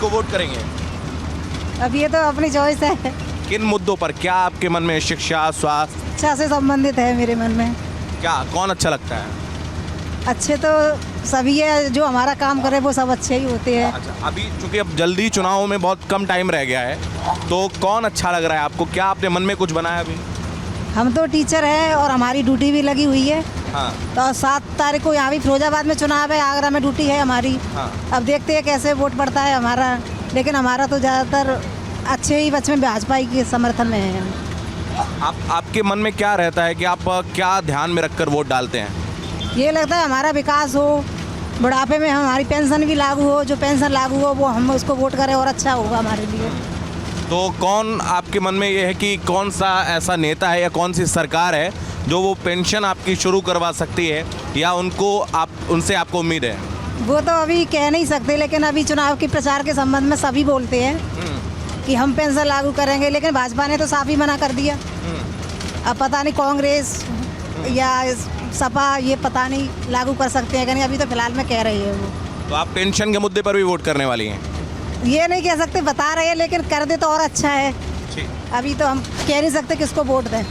किसको वोट करेंगे? अब ये तो अपनी चॉइस है। किन मुद्दों पर, क्या आपके मन में, शिक्षा, स्वास्थ्य, अच्छा से संबंधित है मेरे मन में। क्या कौन अच्छा लगता है? अच्छे तो सभी है, जो हमारा काम करे वो सब अच्छे ही होते हैं। अच्छा, अभी चूंकि अब जल्दी चुनाव में बहुत कम टाइम रह गया है, तो कौन अच्छा लग रहा है आपको? क्या आपने मन में कुछ बनाया अभी? हम तो टीचर हैं और हमारी ड्यूटी भी लगी हुई है। हाँ। तो 7 तारीख को यहाँ भी फिरोजाबाद में चुनाव है, आगरा में ड्यूटी है हमारी। हाँ। अब देखते हैं कैसे वोट पड़ता है हमारा, लेकिन हमारा तो ज़्यादातर अच्छे ही बच्चे में भाजपा ही के समर्थन में है। आपके मन में क्या रहता है कि आप क्या ध्यान में रखकर वोट डालते हैं? ये लगता है हमारा विकास हो, बुढ़ापे में हमारी पेंशन भी लागू हो, जो पेंशन लागू हो वो हम उसको वोट करें और अच्छा होगा हमारे लिए। तो कौन आपके मन में ये है कि कौन सा ऐसा नेता है या कौन सी सरकार है जो वो पेंशन आपकी शुरू करवा सकती है, या उनसे आपको उम्मीद है? वो तो अभी कह नहीं सकते, लेकिन अभी चुनाव के प्रचार के संबंध में सभी बोलते हैं कि हम पेंशन लागू करेंगे, लेकिन भाजपा ने तो साफ ही मना कर दिया। अब पता नहीं कांग्रेस या सपा ये पता नहीं लागू कर सकते हैं कि नहीं, अभी तो फिलहाल में कह रही है वो। तो आप पेंशन के मुद्दे पर भी वोट करने वाली हैं? ये नहीं कह सकते, बता रहे हैं, लेकिन कर दे तो और अच्छा है। अभी तो हम कह नहीं सकते किसको वोट दें।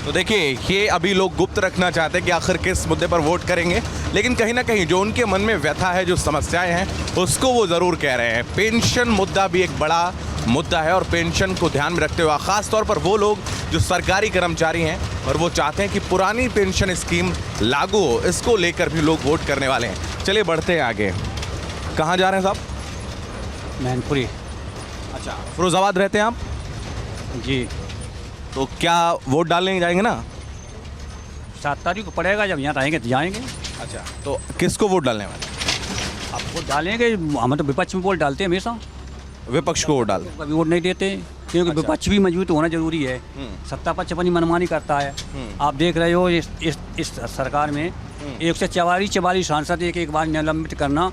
तो देखिए, ये अभी लोग गुप्त रखना चाहते हैं कि आखिर किस मुद्दे पर वोट करेंगे, लेकिन कहीं ना कहीं जो उनके मन में व्यथा है, जो समस्याएं हैं, उसको वो ज़रूर कह रहे हैं। पेंशन मुद्दा भी एक बड़ा मुद्दा है और पेंशन को ध्यान में रखते हुए ख़ास तौर पर वो लोग जो सरकारी कर्मचारी हैं और वो चाहते हैं कि पुरानी पेंशन स्कीम लागू हो, इसको लेकर भी लोग वोट करने वाले हैं। चलिए बढ़ते हैं आगे। कहाँ जा रहे हैं साहब? मैनपुरी। अच्छा, फिरोजाबाद रहते हैं आप? जी। तो क्या वोट डालने जाएंगे ना? 7 तारीख को पड़ेगा, जब यहाँ रहेंगे तो जाएंगे। अच्छा, तो किसको वोट डालने वाले? अब वोट डालेंगे, हम तो विपक्ष में वोट डालते हैं हमेशा, विपक्ष को वोट डाल? कभी वोट नहीं देते, क्योंकि अच्छा। विपक्ष भी मजबूत होना जरूरी है। सत्ता पक्ष अपनी मनमानी करता है। आप देख रहे हो इस सरकार में 144 सांसद एक बार निलंबित करना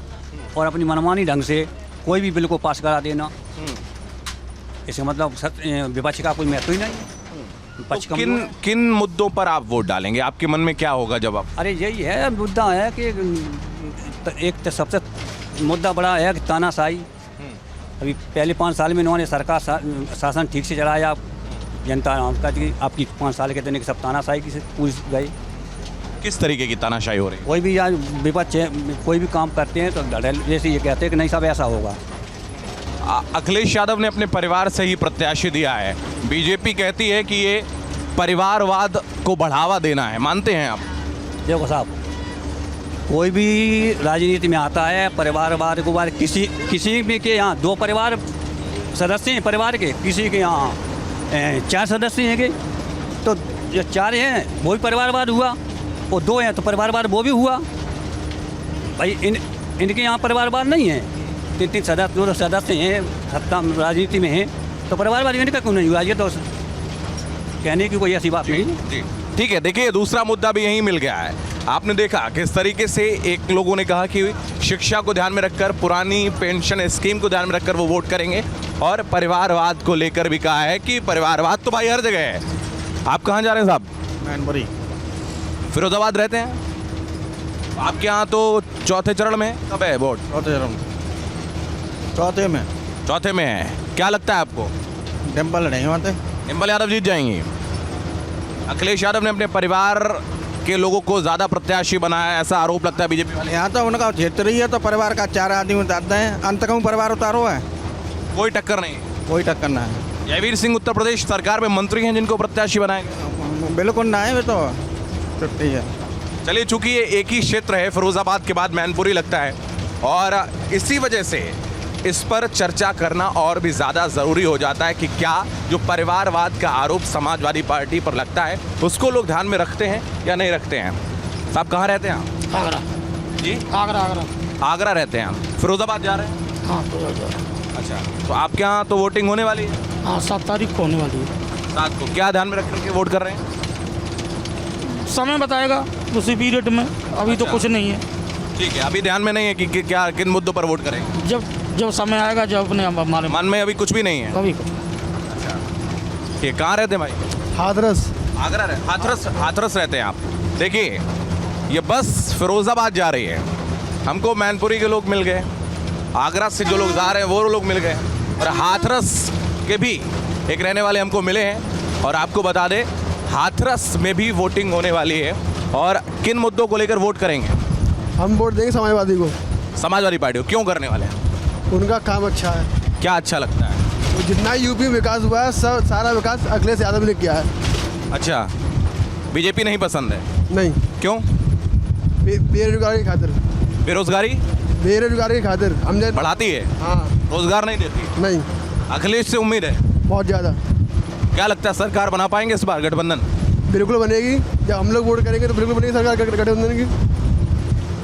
और अपनी मनमानी ढंग से कोई भी बिल को पास करा देना, इसका मतलब विपक्ष का कोई महत्व ही नहीं है। विपक्ष तो किन मुद्दों पर आप वोट डालेंगे? आपके मन में क्या होगा जब आप? अरे यही है मुद्दा है कि एक तो सबसे मुद्दा बड़ा है कि तानाशाही। अभी पहले 5 साल में इन्होंने सरकार शासन ठीक से चलाया, जनता आपकी 5 साल के देने के सब तानाशाही की से पूछ गए। किस तरीके की तानाशाही हो रही है? कोई भी यहाँ विपक्ष कोई भी काम करते हैं तो धड़ेल जैसे ये कहते हैं कि नहीं सब ऐसा होगा। अखिलेश यादव ने अपने परिवार से ही प्रत्याशी दिया है। बीजेपी कहती है कि ये परिवारवाद को बढ़ावा देना है, मानते हैं आप? देखो साहब, कोई भी राजनीति में आता है परिवारवाद को, बार किसी भी के यहाँ 2 परिवार सदस्य हैं परिवार के, किसी के यहाँ 4 सदस्य हैं, तो जो 4 हैं वो भी परिवारवाद हुआ, और 2 हैं तो परिवारवाद वो भी हुआ। भाई इनके यहाँ परिवारवाद नहीं है। 3 सदस्य 2 सदस्य हैं, सत्ता राजनीति में हैं, तो परिवारवाद इनका क्यों नहीं हुआ? ये तो कहने की कोई ऐसी बात नहीं। जी ठीक है। देखिए, दूसरा मुद्दा भी यहीं मिल गया है। आपने देखा किस तरीके से एक लोगों ने कहा कि शिक्षा को ध्यान में रखकर, पुरानी पेंशन स्कीम को ध्यान में रखकर वो वोट करेंगे, और परिवारवाद को लेकर भी कहा है कि परिवारवाद तो भाई हर जगह है। आप कहाँ जा रहे हैं साहब? मैनपुरी। फिरोजाबाद रहते हैं आपके यहाँ, तो चौथे चरण में कब है वोट? चौथे में है। क्या लगता है आपको? डिम्पल नहीं होते, डिम्पल यादव जीत जाएंगी। अखिलेश यादव ने अपने परिवार के लोगों को ज्यादा प्रत्याशी बनाया, ऐसा आरोप लगता है बीजेपी वाले। यहाँ तो उनका क्षेत्र ही है, तो परिवार का 4 आदमी उतारते हैं, अंत का परिवार उतारो है, कोई टक्कर नहीं, कोई टक्कर ना है। जयवीर सिंह उत्तर प्रदेश सरकार में मंत्री हैं जिनको प्रत्याशी बनाएंगे? बिल्कुल ना है, वे तो छुट्टी है। चलिए, चूंकि ये एक ही क्षेत्र है, फिरोजाबाद के बाद मैनपुरी लगता है, और इसी वजह से इस पर चर्चा करना और भी ज़्यादा ज़रूरी हो जाता है कि क्या जो परिवारवाद का आरोप समाजवादी पार्टी पर लगता है उसको लोग ध्यान में रखते हैं या नहीं रखते हैं। साहब कहाँ रहते हैं आप? आगरा। जी, आगरा रहते हैं आप। फिरोजाबाद जा रहे हैं? हाँ, फिरोजाबाद। अच्छा, तो आपके यहाँ तो वोटिंग होने वाली है? हाँ, 7 तारीख को होने वाली है। 7 को। क्या ध्यान में रख करके वोट कर रहे हैं? समय बताएगा उसी पीरियड में, अभी तो कुछ नहीं है। ठीक है, अभी ध्यान में नहीं है कि क्या किन मुद्दों पर वोट करेंगे? जब समय आएगा, जब अपने हमारे मन में अभी कुछ भी नहीं है? कभी। ये कहाँ रहते हैं भाई? हाथरस। आगरा हाथरस रहते हैं आप। देखिए, ये बस फिरोजाबाद जा रही है, हमको मैनपुरी के लोग मिल गए, आगरा से जो लोग जा रहे हैं वो लोग मिल गए और हाथरस के भी एक रहने वाले हमको मिले हैं। और आपको बता दें हाथरस में भी वोटिंग होने वाली है। और किन मुद्दों को लेकर वोट करेंगे? हम वोट देंगे समाजवादी को। समाजवादी पार्टी को क्यों करने वाले हैं? उनका काम अच्छा है। क्या अच्छा लगता है? तो जितना यूपी में विकास हुआ है सब सारा विकास अखिलेश यादव ने किया है। अच्छा, बीजेपी नहीं पसंद है? नहीं, क्यों? बेरोजगारी की खातिर। बेरोजगारी बेरोजगारी की खातिर हमने बढ़ाती है, हाँ। रोजगार नहीं देती। नहीं, अखिलेश से उम्मीद है? बहुत ज़्यादा। क्या लगता है सरकार बना पाएंगे इस बार गठबंधन? बिल्कुल बनेगी। जब हम लोग वोट करेंगे तो बिल्कुल बनेगी सरकार गठबंधन की।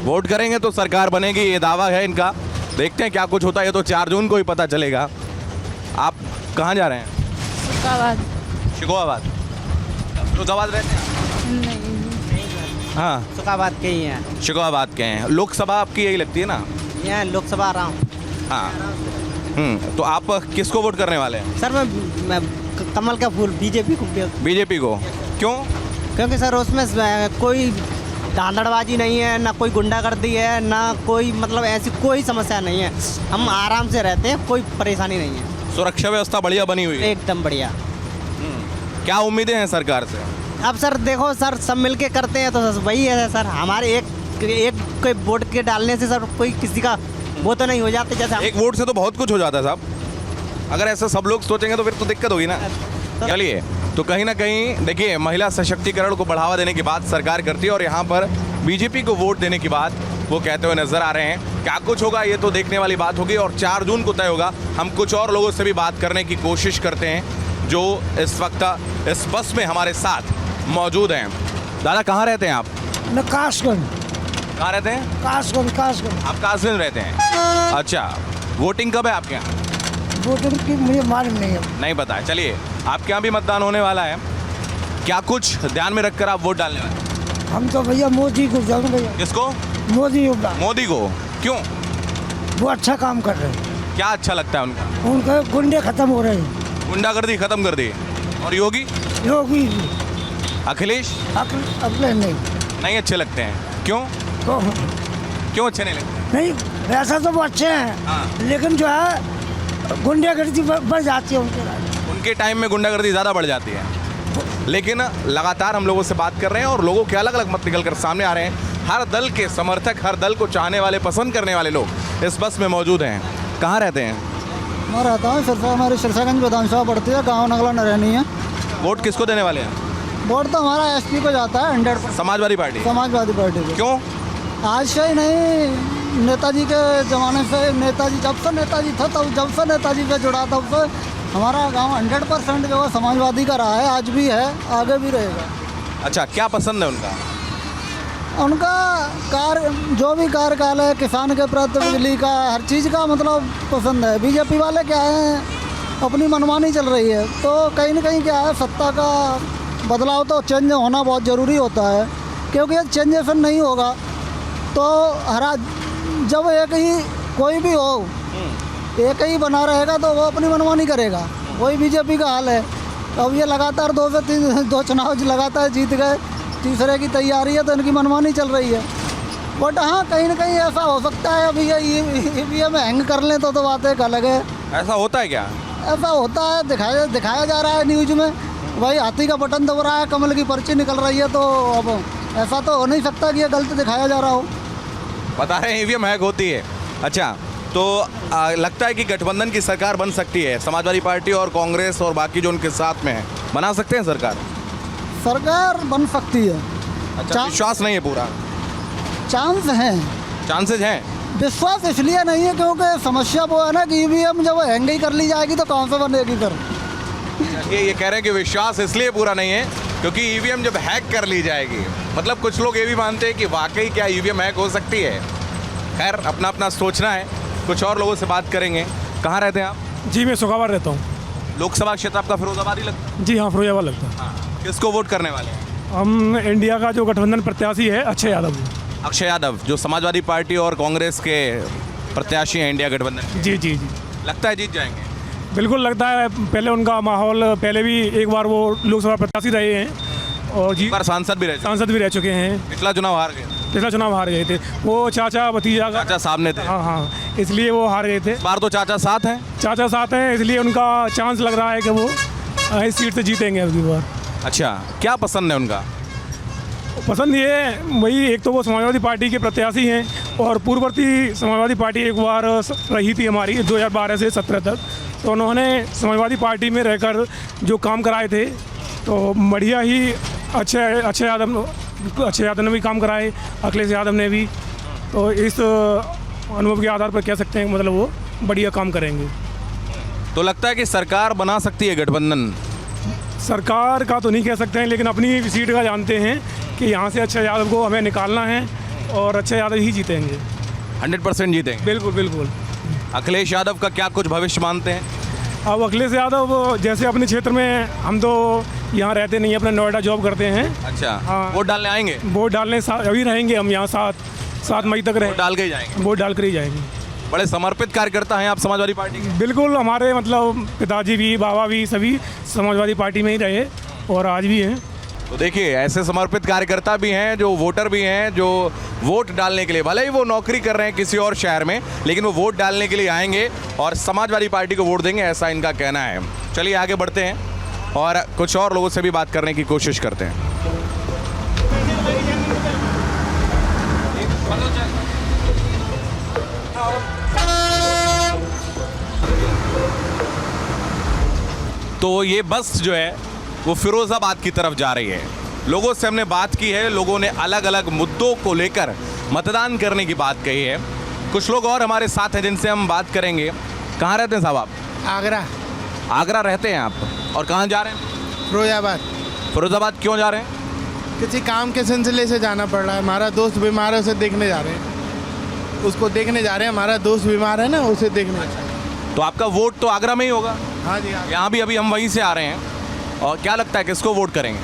वोट करेंगे तो सरकार बनेगी, ये दावा है इनका। देखते हैं क्या कुछ होता है, ये तो 4 जून को ही पता चलेगा। आप कहाँ जा रहे हैं? शिकोहाबाद। फिरोजाबाद रहते हैं? हाँ, सुखाबाद के ही हैं। शिकोहाबाद के हैं। लोकसभा आपकी यही लगती है ना? यहाँ लोकसभा आ रहा हूँ। हाँ। तो आप किसको वोट करने वाले हैं? सर मैं कमल का फूल बीजेपी को। बीजेपी को क्यों? क्योंकि सर उसमें कोई धांधड़बाजी नहीं है, ना कोई गुंडागर्दी है, ना कोई मतलब ऐसी कोई समस्या नहीं है। हम आराम से रहते हैं, कोई परेशानी नहीं है। सुरक्षा व्यवस्था बढ़िया बनी हुई है? एकदम बढ़िया। क्या उम्मीदें हैं सरकार से? अब सर देखो सर, सब मिलके करते हैं तो वही है सर। हमारे एक कोई वोट के डालने से सर कोई किसी का वो तो नहीं हो जाते जैसे एक वोट से तो बहुत कुछ हो जाता है साहब। अगर ऐसा सब लोग सोचेंगे तो फिर तो दिक्कत होगी ना। चलिए, तो कहीं ना कहीं देखिए महिला सशक्तिकरण को बढ़ावा देने की बात सरकार करती है और यहाँ पर बीजेपी को वोट देने की बात वो कहते हुए नजर आ रहे हैं। क्या कुछ होगा ये तो देखने वाली बात होगी और 4 जून को तय होगा। हम कुछ और लोगों से भी बात करने की कोशिश करते हैं जो इस वक्त इस बस में हमारे साथ मौजूद हैं। दादा कहाँ रहते हैं आप? मैं कासगंज। कहाँ रहते हैं? कासगंज। आप कासगंज रहते हैं? अच्छा, वोटिंग कब है आपके यहाँ? वोटिंग की मुझे मालूम नहीं है। नहीं पता है। चलिए, आपके यहाँ भी मतदान होने वाला है, क्या कुछ ध्यान में रखकर आप वोट डालने वाले हैं? हम तो भैया मोदी को जाऊँ भैया। किसको? मोदी को। मोदी को क्यों? वो अच्छा काम कर रहे हैं। क्या अच्छा लगता है उनका? उनके गुंडे खत्म हो रहे हैं। गुंडागर्दी खत्म कर दी। और योगी? योगी अखिलेश? अगले नहीं अच्छे लगते हैं। क्यों? तो क्यों अच्छे नहीं लगते? नहीं, वैसा तो वो अच्छे हैं। हाँ। लेकिन जो है गुंडागर्दी बढ़ जाती है उनके टाइम में गुंडागर्दी ज़्यादा बढ़ जाती है। लेकिन लगातार हम लोगों से बात कर रहे हैं और लोगों के अलग अलग मत निकल कर सामने आ रहे हैं। हर दल के समर्थक, हर दल को चाहने वाले, पसंद करने वाले लोग इस बस में मौजूद हैं। कहाँ रहते हैं? मैं रहता हूँ सिरसा, हमारी सिरसागंज विधानसभा पड़ती है, गाँव नगला नरैनी है। वोट किसको देने वाले हैं? वोट तो हमारा एसपी को जाता है 100%। समाजवादी पार्टी? समाजवादी पार्टी को। क्यों? आज से ही नहीं, नेताजी के ज़माने से, नेताजी जब से नेताजी था तब, जब से नेताजी से जुड़ा तब से हमारा गांव 100% जो है समाजवादी का रहा है, आज भी है, आगे भी रहेगा। अच्छा, क्या पसंद है उनका? उनका कार्य, जो भी कार्यकाल है किसान के प्रति, बिजली का, हर चीज़ का मतलब पसंद है। बीजेपी वाले क्या है, अपनी मनमानी चल रही है। तो कहीं ना कहीं क्या है, सत्ता का बदलाव तो चेंज होना बहुत ज़रूरी होता है, क्योंकि चेंजेशन नहीं होगा तो हरा, जब एक ही कोई भी हो, एक ही बना रहेगा तो वो अपनी मनमानी करेगा। वही बीजेपी का हाल है। अब ये लगातार 2 से 3 चुनाव लगातार जीत गए, तीसरे की तैयारी है तो इनकी मनमानी चल रही है। बट हाँ, कहीं ना कहीं ऐसा हो सकता है अभी ये ईवीएम हैंग कर लें तो बात एक अलग है। ऐसा होता है क्या? ऐसा होता है, दिखाया जा रहा है न्यूज में। भाई हाथी का बटन दब रहा है, कमल की पर्ची निकल रही है, तो अब ऐसा तो हो नहीं सकता कि ये गलत दिखाया जा रहा हो। बता रहे हैं ईवीएम हैक होती है। अच्छा, तो लगता है कि गठबंधन की सरकार बन सकती है, समाजवादी पार्टी और कांग्रेस और बाकी जो उनके साथ में है, बना सकते हैं सरकार? सरकार बन सकती है। अच्छा, विश्वास नहीं है पूरा? चांस हैं, चांसेज हैं। विश्वास इसलिए नहीं है क्योंकि समस्या वो है ना कि ईवीएम जब हैंग ही कर ली जाएगी तो कहाँ से बनेगी फिर। ये कह रहे हैं कि विश्वास इसलिए पूरा नहीं है क्योंकि ईवीएम जब हैक कर ली जाएगी, मतलब कुछ लोग ये भी मानते हैं कि वाकई क्या ईवीएम हैक हो सकती है। खैर, अपना अपना सोचना है। कुछ और लोगों से बात करेंगे। कहाँ रहते हैं आप? जी मैं सुखाबाद रहता हूँ। लोकसभा क्षेत्र आपका फिरोजाबाद ही लगता है? जी हाँ, फिरोजाबाद लगता है। हाँ। किसको वोट करने वाले हैं? हम इंडिया का जो गठबंधन प्रत्याशी है अक्षय यादव। अक्षय यादव, जो समाजवादी पार्टी और कांग्रेस के प्रत्याशी हैं इंडिया गठबंधन के। जी जी जी, लगता है जीत जाएंगे? बिल्कुल लगता है। पहले उनका माहौल, पहले भी एक बार वो लोकसभा प्रत्याशी रहे हैं और जी पर सांसद भी रह चुके सांसद भी रह चुके हैं। पिछला चुनाव हार गए। पिछला चुनाव हार गए थे। वो चाचा भतीजा का, चाचा सामने थे, हाँ हाँ, इसलिए वो हार गए थे। इस बार तो चाचा साथ हैं। चाचा साथ हैं, इसलिए उनका चांस लग रहा है कि वो इस सीट से जीतेंगे अगली बार। अच्छा, क्या पसंद है उनका? पसंद ये है, वही एक तो वो समाजवादी पार्टी के प्रत्याशी हैं और पूर्ववर्ती समाजवादी पार्टी एक बार रही थी हमारी 2012 से 17 तक, तो उन्होंने समाजवादी पार्टी में रहकर जो काम कराए थे तो बढ़िया ही अच्छे यादव ने भी काम कराए, अखिलेश यादव ने भी, तो इस अनुभव के आधार पर कह सकते हैं मतलब वो बढ़िया काम करेंगे। तो लगता है कि सरकार बना सकती है गठबंधन? सरकार का तो नहीं कह सकते हैं, लेकिन अपनी सीट का जानते हैं कि यहाँ से अच्छे यादव को हमें निकालना है और अच्छे यादव ही जीतेंगे। 100% जीतेंगे? बिल्कुल बिल्कुल। अखिलेश यादव का क्या कुछ भविष्य मानते हैं? अब अखिलेश यादव जैसे अपने क्षेत्र में, हम तो यहाँ रहते नहीं, अपना नोएडा जॉब करते हैं। अच्छा, हाँ। वोट डालने आएंगे? वोट डालने अभी रहेंगे हम यहाँ 7 मई तक वोट डाल के ही जाएंगे? वोट डाल कर ही जाएंगे। बड़े समर्पित कार्यकर्ता हैं आप समाजवादी पार्टी के? बिल्कुल, हमारे मतलब पिताजी भी, बाबा भी, सभी समाजवादी पार्टी में ही रहे और आज भी हैं। तो देखिए, ऐसे समर्पित कार्यकर्ता भी हैं, जो वोटर भी हैं, जो वोट डालने के लिए, भले ही वो नौकरी कर रहे हैं किसी और शहर में, लेकिन वो वोट डालने के लिए आएंगे और समाजवादी पार्टी को वोट देंगे, ऐसा इनका कहना है। चलिए आगे बढ़ते हैं और कुछ और लोगों से भी बात करने की कोशिश करते हैं। तो ये बस जो है वो फिरोज़ाबाद की तरफ जा रही है। लोगों से हमने बात की है, लोगों ने अलग अलग मुद्दों को लेकर मतदान करने की बात कही है। कुछ लोग और हमारे साथ हैं जिनसे हम बात करेंगे। कहाँ रहते हैं साहब आप? आगरा। आगरा रहते हैं आप, और कहाँ जा रहे हैं? फिरोजाबाद। फिरोज़ाबाद क्यों जा रहे हैं? किसी काम के सिलसिले से जाना पड़ रहा है। हमारा दोस्त बीमार है, उसे देखने जा रहे हैं। उसको देखने जा रहे हैं, हमारा दोस्त बीमार है ना, उसे देखने जा रहे हैं। तो आपका वोट तो आगरा में ही होगा? हाँ जी, हाँ। यहाँ भी अभी हम वहीं से आ रहे हैं। और क्या लगता है किसको वोट करेंगे?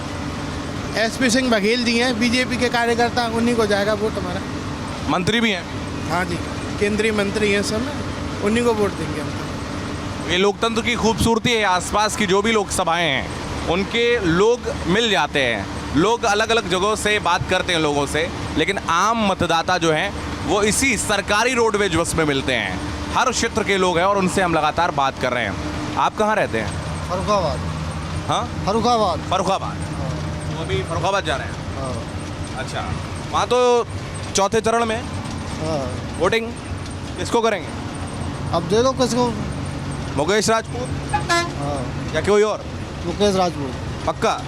SP सिंह बघेल जी हैं, बीजेपी के कार्यकर्ता, उन्हीं को जाएगा वोट हमारा। मंत्री भी हैं? हाँ जी, केंद्रीय मंत्री हैं सब, उन्हीं को वोट देंगे हम। ये लोकतंत्र की खूबसूरती है। आसपास की जो भी लोकसभाएं हैं उनके लोग मिल जाते हैं, लोग अलग अलग जगहों से बात करते हैं लोगों से, लेकिन आम मतदाता जो हैं वो इसी सरकारी रोडवेज बस में मिलते हैं। हर क्षेत्र के लोग हैं और उनसे हम लगातार बात कर रहे हैं। आप कहाँ रहते हैं? फरुखाबाद। हाँ, फरुखाबाद। फरुखाबाद। तो अभी फरुखाबाद जा रहे हैं? अच्छा, वहाँ तो चौथे चरण में वोटिंग किसको करेंगे? अब दे दो किसको। मुकेश राजपूत या कोई और? मुकेश राजपूत। पक्का?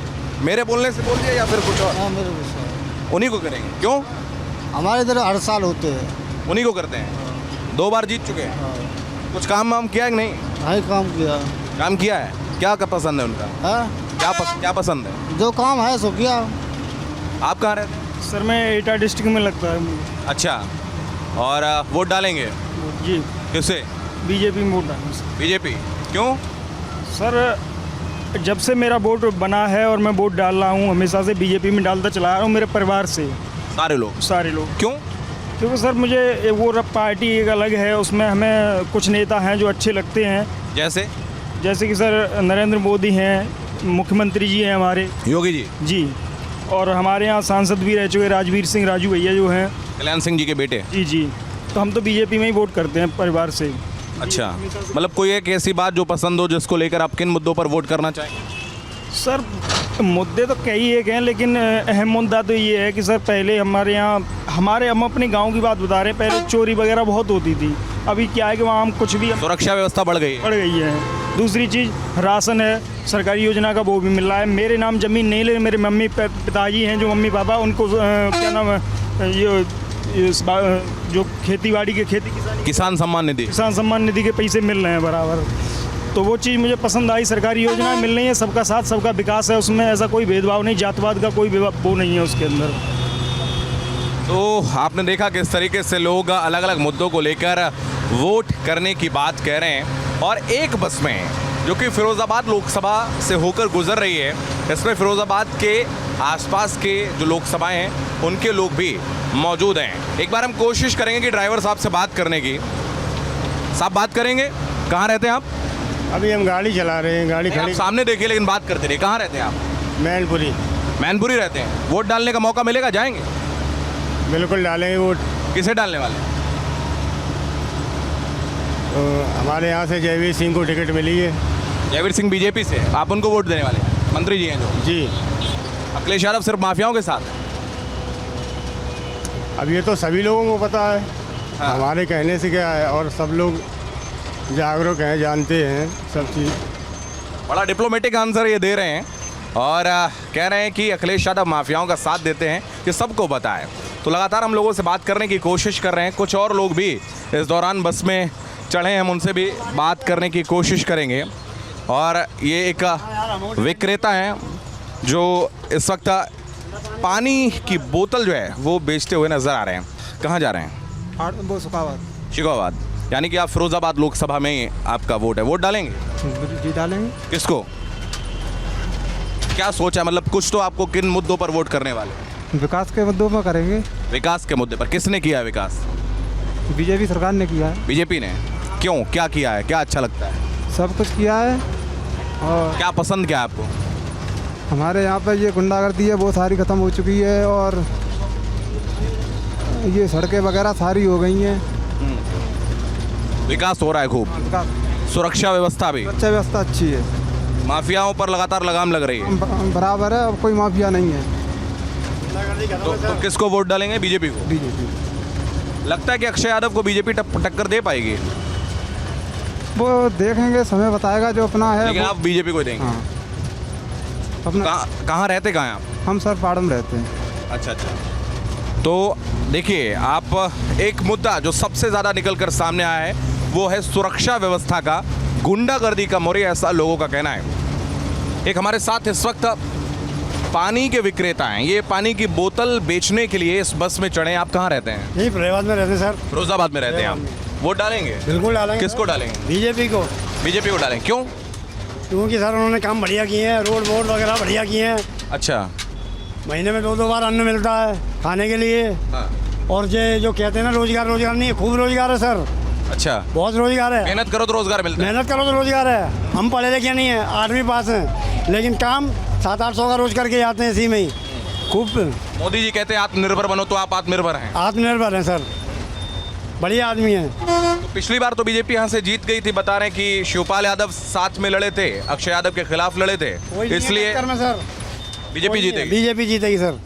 मेरे बोलने से बोल दिया या फिर कुछ और? हाँ, मेरे को उन्हीं को करेंगे? क्यों? हमारे इधर हर साल होते हैं। उन्हीं को करते हैं? 2 बार जीत चुके हैं। कुछ काम वाम किया है कि नहीं? हाँ, काम किया। काम किया है? क्या पसंद है उनका? क्या पसंद है? जो काम है सो किया। आप कहाँ रहते हैं? सर मैं एटा डिस्ट्रिक्ट में लगता है। अच्छा, और वोट डालेंगे? जी, किससे? बीजेपी में वोट डालना। बीजेपी? क्यों? सर जब से मेरा वोट बना है और मैं वोट डाल रहा हूँ, हमेशा से बीजेपी में डालता चला आ रहा हूँ, मेरे परिवार से सारे लोग? क्यों? क्योंकि सर मुझे वो पार्टी एक अलग है, उसमें हमें कुछ नेता हैं जो अच्छे लगते हैं। जैसे कि सर नरेंद्र मोदी हैं, मुख्यमंत्री जी हैं हमारे, योगी जी, और हमारे यहाँ सांसद भी रह चुके राजवीर सिंह राजू भैया जो हैं, कल्याण सिंह जी के बेटे। जी। तो हम तो बीजेपी में ही वोट करते हैं परिवार से। अच्छा, मतलब कोई एक ऐसी बात जो पसंद हो जिसको लेकर आप किन मुद्दों पर वोट करना चाहेंगे? सर मुद्दे तो कई एक हैं, लेकिन अहम मुद्दा तो ये है कि सर पहले हमारे यहाँ हम अपने गांव की बात बता रहे हैं, पहले चोरी वगैरह बहुत होती थी। अभी क्या है कि वहाँ हम कुछ भी, सुरक्षा व्यवस्था बढ़ गई है। दूसरी चीज़ राशन है, सरकारी योजना का वो भी मिल रहा है। मेरे नाम ज़मीन नहीं, ले मेरे मम्मी पिताजी हैं जो मम्मी पापा, उनको क्या नाम है, ये जो खेती बाड़ी के किसान सम्मान निधि के पैसे मिल रहे हैं बराबर। तो वो चीज़ मुझे पसंद आई। सरकारी योजनाएं मिल रही हैं, सबका साथ सबका विकास है, उसमें ऐसा कोई भेदभाव नहीं, जातवाद का कोई वो नहीं है उसके अंदर। तो आपने देखा किस तरीके से लोग अलग अलग मुद्दों को लेकर वोट करने की बात कह रहे हैं। और एक बस में जो कि फिरोज़ाबाद लोकसभा से होकर गुजर रही है, इसमें फिरोज़ाबाद के आसपास के जो लोकसभाएं हैं उनके लोग भी मौजूद हैं। एक बार हम कोशिश करेंगे कि ड्राइवर साहब से बात करने की। साहब बात करेंगे, कहाँ रहते हैं आप? अभी हम गाड़ी चला रहे हैं, गाड़ी खड़ी। सामने देखिए लेकिन बात करते रहिए। कहाँ रहते हैं आप? मैनपुरी। मैनपुरी रहते हैं। वोट डालने का मौका मिलेगा, जाएंगे? बिल्कुल डालेंगे वोट। किसे डालने वाले हैं? तो हमारे यहाँ से जयवीर सिंह को टिकट मिली है। जयवीर सिंह बीजेपी से, आप उनको वोट देने वाले हैं? मंत्री जी हैं जो। जी। अखिलेश यादव सिर्फ माफियाओं के साथ है? अब ये तो सभी लोगों को पता है। हाँ। हमारे कहने से क्या है, और सब लोग जागरूक हैं, जानते हैं सब चीज़। बड़ा डिप्लोमेटिक आंसर ये दे रहे हैं और कह रहे हैं कि अखिलेश यादव माफियाओं का साथ देते हैं, ये सबको पता है। तो लगातार हम लोगों से बात करने की कोशिश कर रहे हैं। कुछ और लोग भी इस दौरान बस में चढ़े हैं, हम उनसे भी बात करने की कोशिश करेंगे। और ये एक विक्रेता हैं जो इस वक्त पानी की बोतल जो है वो बेचते हुए नज़र आ रहे हैं। कहाँ जा रहे हैं? वो सुखाबाद। शिकोहाबाद। यानी कि आप फिरोजाबाद लोकसभा में ही आपका वोट है, वोट डालेंगे? जी डालेंगे। किसको? क्या सोचा है, मतलब कुछ तो आपको किन मुद्दों पर वोट करने वाले हैं? विकास के मुद्दों पर करेंगे। विकास के मुद्दे पर। किसने किया है विकास? बीजेपी सरकार ने किया है। बीजेपी ने? क्यों, क्या किया है, क्या अच्छा लगता है? सब कुछ किया है। और क्या पसंद क्या है आपको? हमारे यहाँ पर ये गुंडागर्दी है वो सारी ख़त्म हो चुकी है, और ये सड़कें वगैरह सारी हो गई हैं। विकास हो रहा है खूब। सुरक्षा व्यवस्था भी? सुरक्षा व्यवस्था अच्छी है। माफियाओं पर लगातार लगाम लग रही है? बराबर है, अब कोई माफिया नहीं है। तो किसको वोट डालेंगे? बीजेपी को? बीजेपी। लगता है कि अक्षय यादव को बीजेपी टक्कर दे पाएगी? वो देखेंगे, समय बताएगा। जो अपना है लेकिन वो- आप बीजेपी को देंगे? हाँ। अपना कहाँ रहते कहाँ हैं आप? हम सर पाड़ में रहते हैं। अच्छा अच्छा। तो देखिए, आप एक मुद्दा जो सबसे ज़्यादा निकल कर सामने आया है वो है सुरक्षा व्यवस्था का, गुंडागर्दी का मोरी, ऐसा लोगों का कहना है। एक हमारे साथ इस वक्त पानी के विक्रेता हैं, ये पानी की बोतल बेचने के लिए इस बस में चढ़े। आप कहाँ रहते हैं? यही फिरोजाबाद में रहते हैं सर। फिरोजाबाद में रहते हैं आप? वोट डालेंगे? बिल्कुल डालेंगे। किसको डालेंगे? बीजेपी को। बीजेपी को डालेंगे। क्यों? क्योंकि सर उन्होंने काम बढ़िया किए हैं, रोड वोड वगैरह बढ़िया किए हैं। अच्छा। महीने में 2 बार अन्न मिलता है खाने के लिए। हाँ। और ये जो कहते हैं ना रोजगार नहीं है, खूब रोजगार है सर। अच्छा। बहुत रोजगार है। मेहनत करो तो रोजगार मिलता है। मेहनत करो तो रोजगार है। हम पढ़े लिखे नहीं है, 8वीं पास हैं, लेकिन काम 700-800 का रोज करके जाते हैं इसी में ही। खूब। मोदी जी कहते हैं आत्मनिर्भर बनो, तो आप आत्मनिर्भर हैं? आत्मनिर्भर हैं सर, बढ़िया आदमी है। तो पिछली बार तो बीजेपी यहाँ से जीत गई थी, बता रहे हैं कि शिवपाल यादव साथ में लड़े थे, अक्षय यादव के खिलाफ लड़े थे, इसलिए सर बीजेपी जीतेगी। बीजेपी जीतेगी सर।